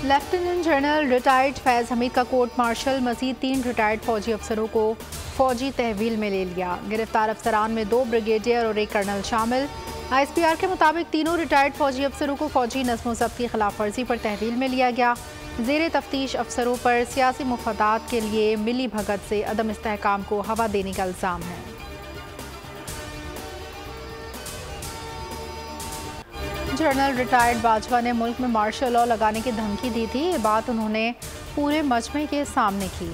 Lieutenant general retired फैज़ हमीद का court martial मज़ीद 3 retired फौजी अफसरों को फौजी तहवील में ले लिया। गिरफ्तार अफसरान में 2 ब्रिगेडियर और 1 कर्नल शामिल। ISPR के मुताबिक तीनों रिटायर्ड फौजी अफसरों को फौजी नज़्म ज़ब्त की खिलाफ वर्जी पर तहवील में लिया गया। ज़ेर तफ्तीश अफसरों पर सियासी मुफादात के लिए मिली भगत से अदम इस्तेहकाम को हवा देने का इल्ज़ाम है। जनरल रिटायर्ड बाजवा ने मुल्क में मार्शल लॉ लगाने की धमकी दी थी। ये बात उन्होंने पूरे मजमे के सामने की।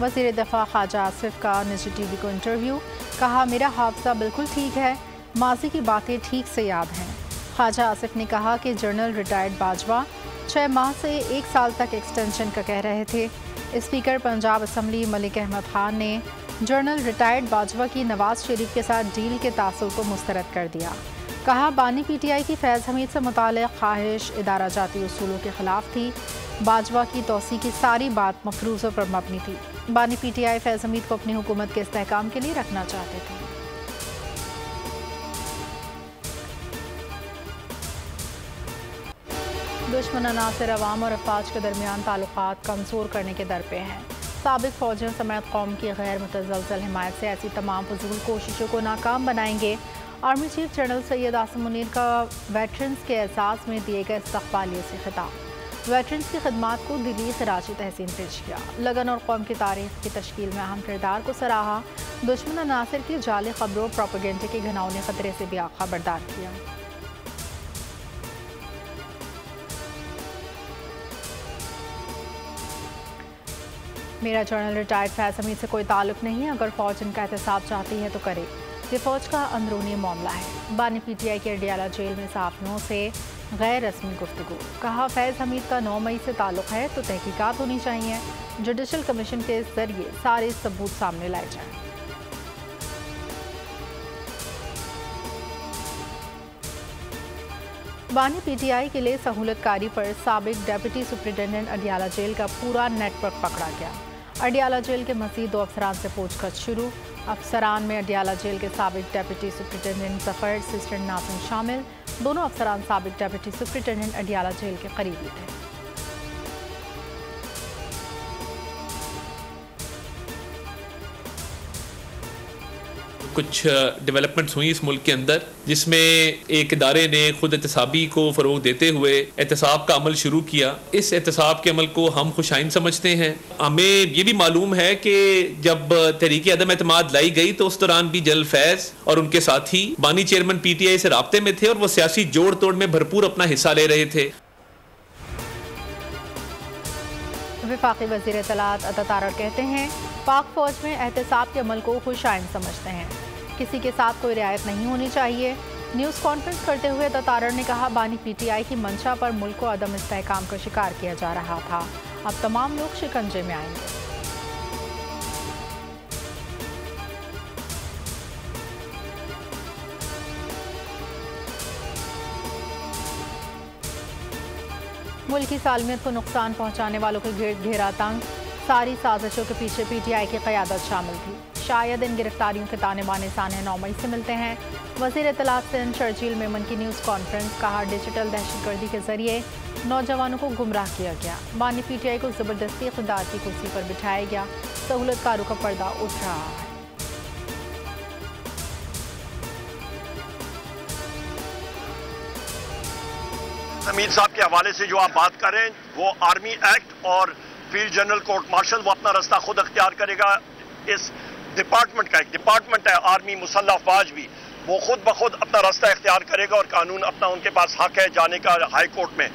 वज़ीर दफ़ा ख्वाजा आसिफ का निजी TV को इंटरव्यू। कहा, मेरा हाफ़ज़ा बिल्कुल ठीक है, माजी की बातें ठीक से याद हैं। ख्वाजा आसिफ ने कहा कि जनरल रिटायर्ड बाजवा 6 माह से 1 साल तक एक्सटेंशन का कह रहे थे। स्पीकर पंजाब असम्बली मलिक अहमद खान ने जनरल रिटायर्ड बाजवा की नवाज शरीफ के साथ डील के तासुर को मुस्तरद कर दिया। कहा, बानी PTI की फैज़ हमीद से मुताल्लिक़ ख्वाहिश इदारा जाती उसूलों के ख़िलाफ़ थी। बाजवा की तौसी की सारी बात मफरूज़ों पर मबनी थी। बानी PTI फैज़ हमीद को अपनी हुकूमत के इस्तेहकाम के लिए रखना चाहते थे। दुश्मन अनासर अवाम और अफवाज के दरमियान ताल्लुकात कमज़ोर करने के दर पे हैं। साबिक़ फ़ौजियों समेत कौम की गैर मुतज़लज़ल हिमायत से ऐसी तमाम फजूल कोशिशों को नाकाम बनाएंगे। Army chief general Syed Asim Munir का वेटरन्स के एहसास में दिए गए इस्तक़बालिये से खिताब। वेटरन्स की खदमात को दिली खराज तहसीन पेश किया। लगन और कौम की तारीख़ की तश्कील में अहम किरदार को सराहा। दुश्मन अनासर की जाली खबरों प्रोपेगेंडे के घिनौने खतरे से भी खबरदार किया। मेरा जनरल रिटायर्ड फैज़ हमीद से कोई ताल्लुक़ नहीं है। अगर फ़ौज इनका एहतसाब चाहती है तो करे। ये फ़ौज का अंदरूनी मामला है। बानी PTI के अडियाला जेल में साफियों से गैर रस्मी गुफ्तगू। कहा, फैज़ हमीद का 9 मई से ताल्लुक़ है तो तहकीकात होनी चाहिए। जुडिशल कमीशन के ज़रिए सारे सबूत सामने लाए जाएँ। बानी PTI के लिए सहूलतकारी पर साबिक़ डेप्यूटी सुप्रिटेंडेंट अडियाला जेल का पूरा नेटवर्क पकड़ा गया। अडियाला जेल के मज़ीद 2 अफसरान से पूछताछ शुरू। अफसरान में अडियाला जेल के साबिक़ डेप्यूटी सुप्रिटेंडेंट ज़फ़र असिस्टेंट नाज़िम शामिल। दोनों अफसरान साबिक़ डेप्यूटी सुप्रिटेंडेंट अडियाला जेल के करीबी थे। कुछ डेवलपमेंट्स हुई इस मुल्क के अंदर, जिसमें एक इदारे ने खुद एहतसाबी को फ़रोग देते हुए एहतसाब का अमल शुरू किया। इस एहतसाब के अमल को हम खुशाइन समझते हैं। हमें ये भी मालूम है कि जब तहरीक अदम एतमाद लाई गई तो उस दौरान भी जनरल फैज़ और उनके साथी बानी चेयरमैन PTI से राब्ते में थे और वो सियासी जोड़ तोड़ में भरपूर अपना हिस्सा ले रहे थे। वफाकी वज़ीर इत्तलात अता तारड़ कहते हैं, पाक फ़ौज में एहतसाब के अमल को खुशाइन समझते हैं। किसी के साथ कोई रियायत नहीं होनी चाहिए। न्यूज़ कॉन्फ्रेंस करते हुए अता तारड़ ने कहा, बानी PTI की मंशा पर मुल्क को अदम इस्तेहकाम का शिकार किया जा रहा था। अब तमाम लोग शिकंजे में आएंगे। मुल्क की सालमियत को नुकसान पहुंचाने वालों के घेरा तंग। सारी साजिशों के पीछे PTI की क़यादत शामिल थी। शायद इन गिरफ्तारियों के ताने बाने साने 9 मई से मिलते हैं। वज़ीर इत्तलात सिंध शर्जील मेमन की न्यूज़ कॉन्फ्रेंस। कहा, डिजिटल दहशतगर्दी के जरिए नौजवानों को गुमराह किया गया। बानी PTI को ज़बरदस्ती इक़्तिदार की कुर्सी पर बिठाया गया। सहूलतकारों का पर्दा उठ रहा है। अमीर साहब के हवाले से जो आप बात कर रहे हैं, वो आर्मी एक्ट और फील्ड जनरल कोर्ट मार्शल, वो अपना रास्ता खुद अख्तियार करेगा। इस डिपार्टमेंट का एक डिपार्टमेंट है आर्मी मुसल्लह अफवाज भी, वो खुद ब खुद अपना रास्ता इख्तियार करेगा और कानून अपना उनके पास हक है जाने का हाई कोर्ट में।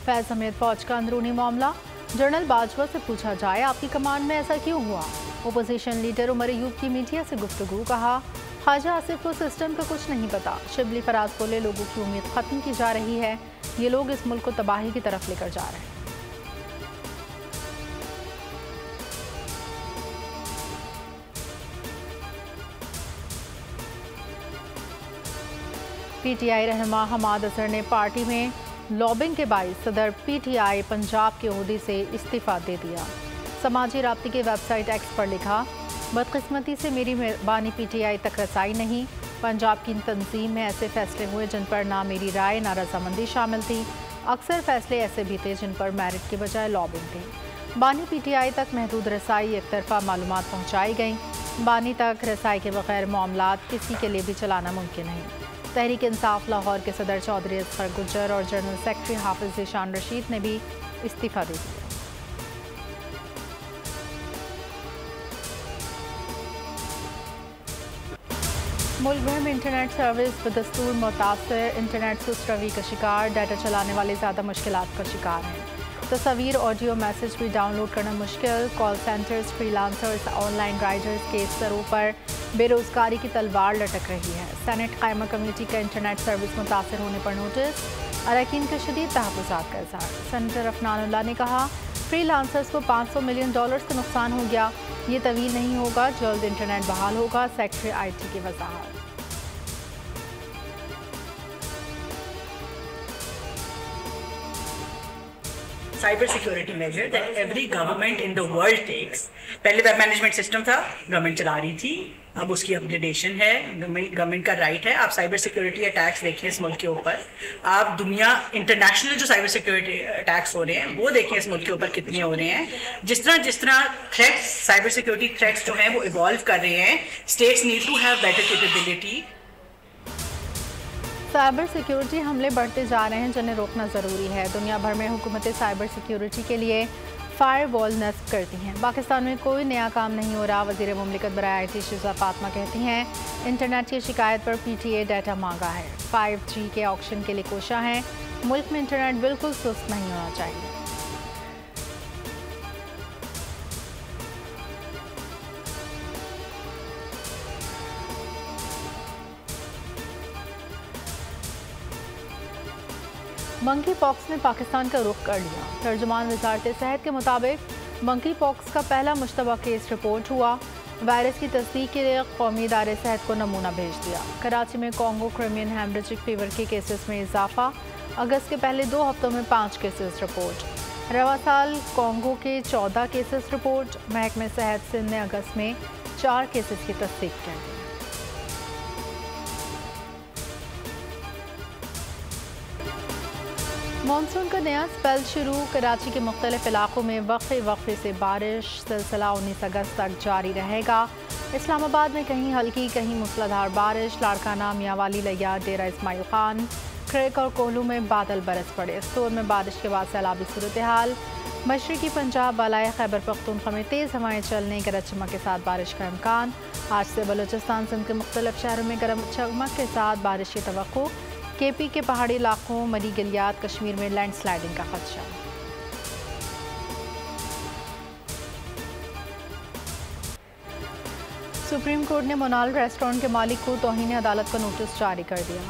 फैज़ हमीद फौज का अंदरूनी मामला। जनरल बाजवा से पूछा जाए, आपकी कमान में ऐसा क्यों हुआ? ओपोजिशन लीडर उमर अयूब की मीडिया से गुफ्तगू। कहा, ख्वाजा आसिफ को सिस्टम का कुछ नहीं पता। शिबली फराज बोले, लोगों की उम्मीद खत्म की जा रही है। ये लोग इस मुल्क को तबाही की तरफ लेकर जा रहे हैं। PTI रहनुमा हमाद असर ने पार्टी में लॉबिंग के बाइस सदर PTI पंजाब के ओहदे से इस्तीफा दे दिया। समाजी राब्ते की वेबसाइट एक्स पर लिखा, बदकिस्मती से मेरी बानी PTI तक रसाई नहीं। पंजाब की तंजीम में ऐसे फैसले हुए जिन पर ना मेरी राय ना रजामंदी शामिल थी। अक्सर फैसले ऐसे भी थे जिन पर मेरिट की बजाय लॉबिंग थी। बानी PTI तक महदूद रसाई एक तरफा मालूमात पहुँचाई गई। बानी तक रसाई के बगैर मामलात किसी के लिए भी चलाना मुमकिन नहीं। तहरीक इंसाफ लाहौर के सदर चौधरी असगर गुज्जर और जनरल सेक्रेटरी हाफिज ज़ीशान रशीद ने भी इस्तीफ़ा दे दिया। मुल्क भर में इंटरनेट सर्विस बदस्तूर मुतासर, इंटरनेट सुस्त रवि का शिकार, डाटा चलाने वाले ज़्यादा मुश्किलात का शिकार हैं। तस्वीर, ऑडियो, मैसेज भी डाउनलोड करना मुश्किल। Call centres, freelancers, online Riders के स्तरों पर बेरोज़गारी की तलवार लटक रही है। सेनेट कायमा कमेटी का इंटरनेट सर्विस मुतासर होने पर नोटिस, अरकान के शदीद तहफ़्फ़ुज़ात का इज़हार। सेनेटर अफनानुल्लाह ने कहा फ्रीलांसर्स को $500 मिलियन का नुकसान हो गया, ये तवील नहीं होगा, जल्द इंटरनेट बहाल होगा। सेक्रेटरी IT की वज़ाहत। Cyber security major that every government in the world takes. पहले वेब मैनेजमेंट सिस्टम था, गवर्नमेंट चला रही थी, अब उसकी अपग्रेडेशन है, गवर्नमेंट का राइट है। आप साइबर सिक्योरिटी अटैक्स देखिए इस मुल्क के ऊपर, आप दुनिया इंटरनेशनल जो साइबर सिक्योरिटी अटैक्स हो रहे हैं वो देखिए इस मुल्क के ऊपर कितने हो रहे हैं। जिस तरह थ्रेट्स, साइबर सिक्योरिटी थ्रेट्स जो हैं वो इवॉल्व कर रहे हैं, states need to have better capability. Cyber security हमले बढ़ते जा रहे हैं जिन्हें रोकना ज़रूरी है। दुनिया भर में हुकूमतें साइबर सिक्योरिटी के लिए फायरवॉल नस्ब करती हैं। पाकिस्तान में कोई नया काम नहीं हो रहा। वज़ीर मुमलिकत बराए IT शिजा फातिमा कहती हैं इंटरनेट की शिकायत पर PTA डाटा मांगा है। 5G के ऑक्शन के लिए कोशा है। मुल्क में इंटरनेट बिल्कुल सुस्त नहीं होना चाहिए। मंकी पॉक्स ने पाकिस्तान का रुख कर लिया। तर्जुमान वज़ारत सेहत के मुताबिक मंकी पॉक्स का पहला मुश्तबा केस रिपोर्ट हुआ। वायरस की तस्दीक के लिए कौमी इदारे सेहत को नमूना भेज दिया। कराची में कॉन्गो क्रिमियन हेमरेजिक फीवर के केसेस में इजाफा। अगस्त के पहले 2 हफ्तों में 5 केसेस रिपोर्ट। रवा साल कॉन्गो के 14 केसेस रिपोर्ट। महकमे सेहत सिंध ने अगस्त में 4 केसेस की तस्दीक कर दी। मानसून का नया स्पेल शुरू। कराची के मुख्तलिफ इलाकों में वक्फे से बारिश। सिलसिला 19 अगस्त तक जारी रहेगा। इस्लामाबाद में कहीं हल्की कहीं मूसलाधार बारिश। लाड़काना, मियांवाली, लिया, डेरा इस्माइल खान, क्रेक और कोहलू में बादल बरस पड़े। स्टोर में बारिश के बाद सैलाबी सूरत हाल। मशरकी पंजाब, बालाए खैबर पख्तूनख्वा में तेज़ हवाएं चलने, गरज चमक के साथ बारिश का इम्कान। आज से बलूचिस्तान सिंध के मुख्तलिफ शहरों में गरम चमक के साथ बारिश की तवक्को। KP के पहाड़ी इलाकों, मरी गलियात, कश्मीर में लैंडस्लाइडिंग का खदशा। सुप्रीम कोर्ट ने मोनाल रेस्टोरेंट के मालिक को तौहीन अदालत का नोटिस जारी कर दिया।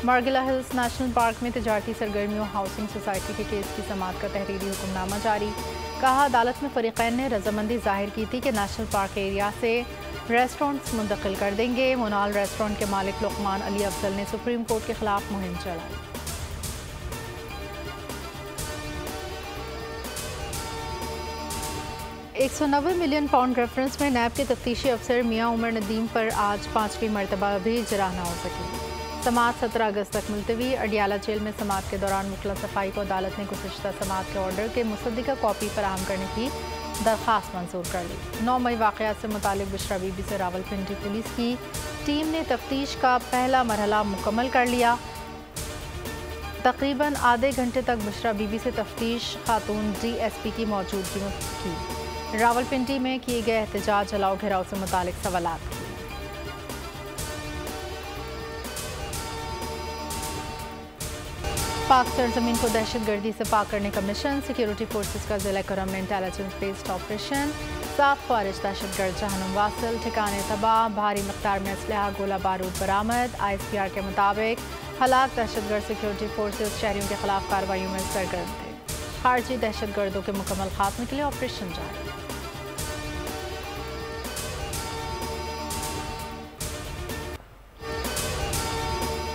मार्गिला हिल्स नेशनल पार्क में तिजारती सरगर्मियों हाउसिंग सोसाइटी के केस की समाअत का तहरीरी हुक्मनामा जारी। कहा अदालत में फरीकैन ने रजामंदी जाहिर की थी कि नेशनल पार्क एरिया से रेस्टोरेंट्स मुंतकिल कर देंगे। मोनाल रेस्टोरेंट के मालिक लुकमान अली अफजल ने सुप्रीम कोर्ट के खिलाफ मुहिम चलाई। £190 मिलियन रेफरेंस में नैब के तफ्तीशी अफसर मियां उमर नदीम पर आज 5वीं मरतबा भी इजरा न हो सकी। समाअत 17 अगस्त तक मुलतवी। अडियाला जेल में समाअत के दौरान मुखला सफाई को अदालत ने गुज़िश्ता समाअत के ऑर्डर के मुसद्दिका कॉपी फराहम करने की दरख्वास्त मंजूर कर ली। 9 मई वाक़यात से मुतालिक बुशरा बीबी से रावलपिंडी पुलिस की टीम ने तफ्तीश का पहला मरहला मुकम्मल कर लिया। तकरीबन आधे घंटे तक बुशरा बीबी से तफ्तीश खातून DSP की मौजूदगी में की। रावलपिंडी में किए गए एहतजाज, जलाओ घेराव से मुतालिक सवालात किए। पाक सरजमीन को दहशतगर्दी से पाक करने का मिशन। सिक्योरिटी फोर्सेस का ज़िला करम में इंटेलिजेंस बेस्ड ऑपरेशन। 7 ख्वारिज दहशतगर्द जहन्नुम वासिल, ठिकाने तबाह, भारी मकदार में असलहा गोला बारूद बरामद। ISPR के मुताबिक हलाक दहशतगर्द सिक्योरिटी फोर्सेस शहरियों के खिलाफ कार्रवाइयों में सरगर्म थे। खारजी दहशतगर्दों के मुकम्मल खात्मे के लिए ऑपरेशन जारी।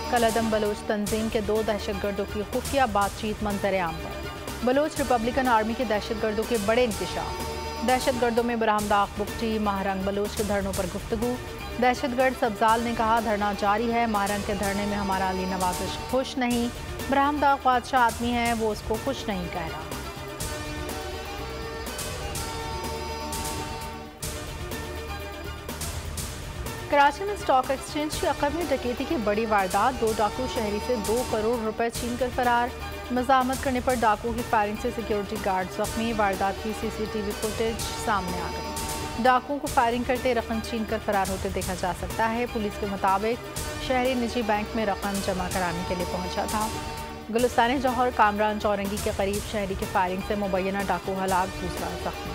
कलदम बलोच तंजीम के 2 दहशतगर्दों की खुफिया बातचीत मंजर आम पर। बलोच रिपब्लिकन आर्मी के दहशतगर्दों के बड़े इंकशाफ। दहशतगर्दों में बरामदाग बुगटी, महारंग बलोच के धरनों पर गुफ्तगू। दहशतगर्द सब्जाल ने कहा, धरना जारी है, महारंग के धरने में हमारा अली नवाज खुश नहीं, बरहमदा ख्वादशाह आदमी है, वो उसको खुश नहीं कह रहा। कराची में स्टॉक एक्सचेंज की अक़ब में डकैती की बड़ी वारदात, 2 डाकू शहरी से 2 करोड़ रुपए छीन कर फरार। मज़ाहमत करने पर डाकू की फायरिंग से सिक्योरिटी गार्ड जख्मी। वारदात की CCTV फुटेज सामने आ गई। डाकुओं को फायरिंग करते रकम छीन कर फरार होते देखा जा सकता है। पुलिस के मुताबिक शहरी निजी बैंक में रकम जमा कराने के लिए पहुंचा था। गुलिस्तान जौहर कामरान चौरंगी के करीब शहरी की फायरिंग से मुबैना डाकू हलाक, दूसरा जख्मी।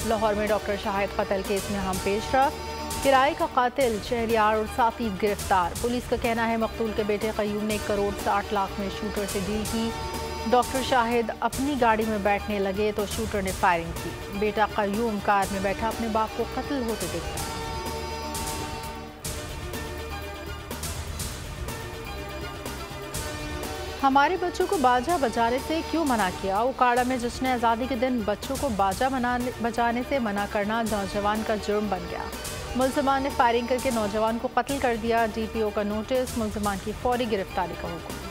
लाहौर में डॉक्टर शाहिद कत्ल केस में अहम पेशरफ, किराए का कातिल शहरियार और साथी गिरफ्तार। पुलिस का कहना है मकतूल के बेटे कयूम ने 1 करोड़ 60 लाख में शूटर से डील की। डॉक्टर शाहिद अपनी गाड़ी में बैठने लगे तो शूटर ने फायरिंग की। बेटा कयूम कार में बैठा अपने बाप को कत्ल होते देखता है। हमारे बच्चों को बाजा बजाने से क्यों मना किया? उकाड़ा में जश्न आज़ादी के दिन बच्चों को बाजा बजाने से मना करना नौजवान का जुर्म बन गया। मुल्ज़िमान ने फायरिंग करके नौजवान को कत्ल कर दिया। DPO का नोटिस, मुल्ज़िमान की फौरी गिरफ्तारी का हुक्म।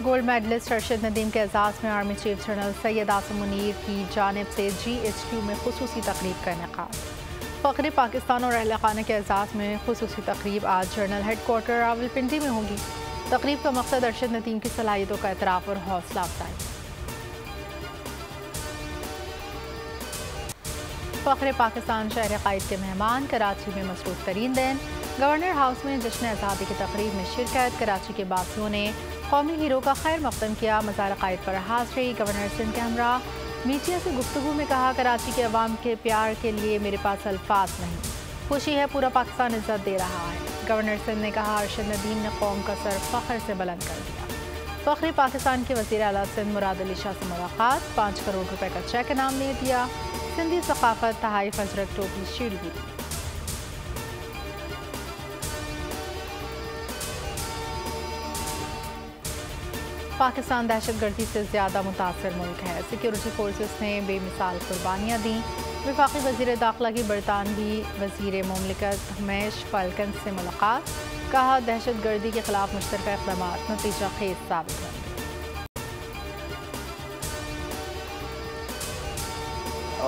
गोल्ड मेडलिस्ट अरशद नदीम के एजाज़ में army chief general Syed Asim Munir की जानिब से GHQ में खुसूसी तकरीब का इनेकाद। फ़ख्र पाकिस्तान और अहल खाना के एजाज़ में खुसूसी तकरीब आज जनरल हेडक्वार्टर रावलपिंडी में होगी। तकरीब का मकसद अरशद नदीम की सलाहियतों का एतराफ़ और हौसला अफजाई। फ़ख्र पाकिस्तान शहर क़ाइद के मेहमान, कराची में मसरूफ़ तरीन दिन। गवर्नर हाउस में जश्न आज़ादी की तकरीब में शिरकत। कराची के बासियों ने कौमी हीरो का खैर मकदम किया। मज़ार क़ाइद पर हाज़री। गवर्नर सिंध के हमरा मीडिया से गुफ्तगू में कहा, कराची के अवाम के प्यार के लिए मेरे पास अल्फाज नहीं, खुशी है पूरा पाकिस्तान इज्जत दे रहा है। गवर्नर सिंध ने कहा, अरशद नदीम ने कौम का सर फ़ख्र से बुलंद कर दिया। फ़ख्र पाकिस्तान के वज़ीर आला सिंध मुराद अली शाह से मुलाकात, 5 करोड़ रुपए का चेक इनाम दे दिया। सिंधी सकाफत तहाइफ अजरक टोपी शील्ड भी दी। पाकिस्तान दहशतगर्दी से ज़्यादा मुतासर मुल्क है। सिक्योरिटी फोर्सेस ने बेमिसाल कुर्बानियाँ दी। वफाकी वज़ीर दाखिला की बरतानवी वज़ीर मुमलिकत हमेश फाल्कन से मुलाकात, कहा दहशतगर्दी के खिलाफ मुश्तरका इक़दामात नतीजा खेज साबित होंगे।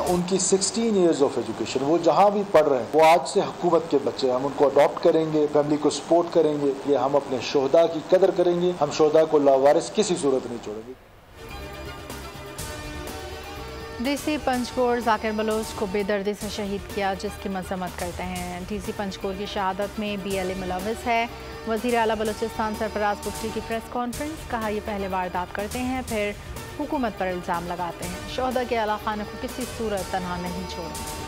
उनकी 16 ईयर्स ऑफ एजुकेशन, वो जहाँ भी पढ़ रहे हैं वो आज से हुकूमत के बच्चे, हम उनको अडॉप्ट करेंगे, फैमिली को सपोर्ट करेंगे, ये हम अपने शोहदा की कदर करेंगे, हम शोहदा को लावारिस किसी सूरत नहीं छोड़ेंगे। DC पंचकोट जाकिर बलोच को बेदर्दी से शहीद किया, जिसकी मजम्मत करते हैं। DC पंचकोट की शहादत में BLA मुलव्वस है। वज़ीर आला बलूचिस्तान सरफराज बुख्ती की प्रेस कॉन्फ्रेंस, कहा ये पहले वारदात करते हैं फिर हुकूमत पर इल्ज़ाम लगाते हैं। शोहदा के आला खाना को किसी सूरत तनहा नहीं छोड़ेंगे।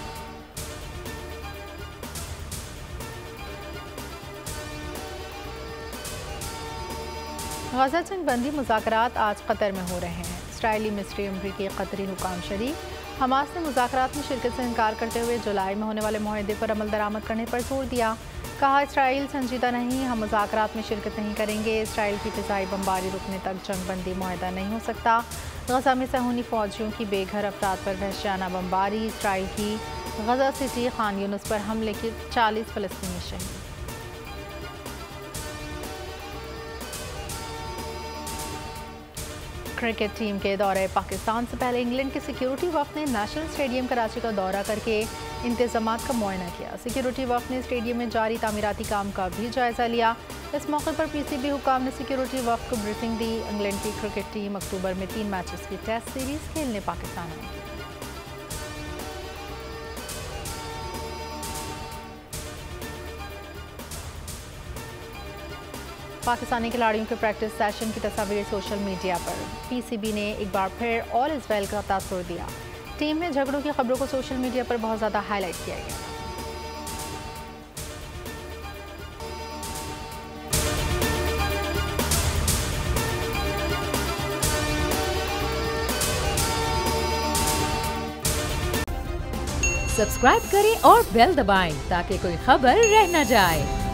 गजा जंग बंदी मुज़ाकरात आज कतर में हो रहे हैं। इसराइली मिस्री अमरीकी कतरी हुकाम शरीक। हमास ने मुज़ाकरात में शिरकत से इनकार करते हुए जुलाई में होने वाले मुआहदे पर अमल दरामद करने पर जोर दिया। कहा, इसराइल संजीदा नहीं, हम मुज़ाकरात में शिरकत नहीं करेंगे। इसराइल की फ़िज़ाई बमबारी रुकने तक जंग बंदी मुआहदा नहीं हो सकता। गजा में सहूनी फ़ौजियों की बेघर अफराद पर वहशियाना बमबारी। इसराइल की गजा सिटी खान यूनुस पर हमले के 40 फ़लस्तीनी शहीद। क्रिकेट टीम के दौरे पाकिस्तान से पहले इंग्लैंड के सिक्योरिटी वफ़द ने नेशनल स्टेडियम कराची का दौरा करके इंतज़ामात का मुआयना किया। सिक्योरिटी वफ़द ने स्टेडियम में जारी तामीराती काम का भी जायज़ा लिया। इस मौके पर PCB हुकाम ने सिक्योरिटी वफ़द को ब्रीफिंग दी। इंग्लैंड की क्रिकेट टीम अक्टूबर में 3 मैचेस की टेस्ट सीरीज़ खेलने पाकिस्तान आएगी। पाकिस्तानी खिलाड़ियों के प्रैक्टिस सेशन की तस्वीर सोशल मीडिया पर। PCB ने एक बार फिर ऑल इज़ वेल का तासुर दिया। टीम में झगड़ों की खबरों को सोशल मीडिया पर बहुत ज़्यादा हाईलाइट किया गया। सब्सक्राइब करें और बेल दबाएं ताकि कोई खबर रह न जाए।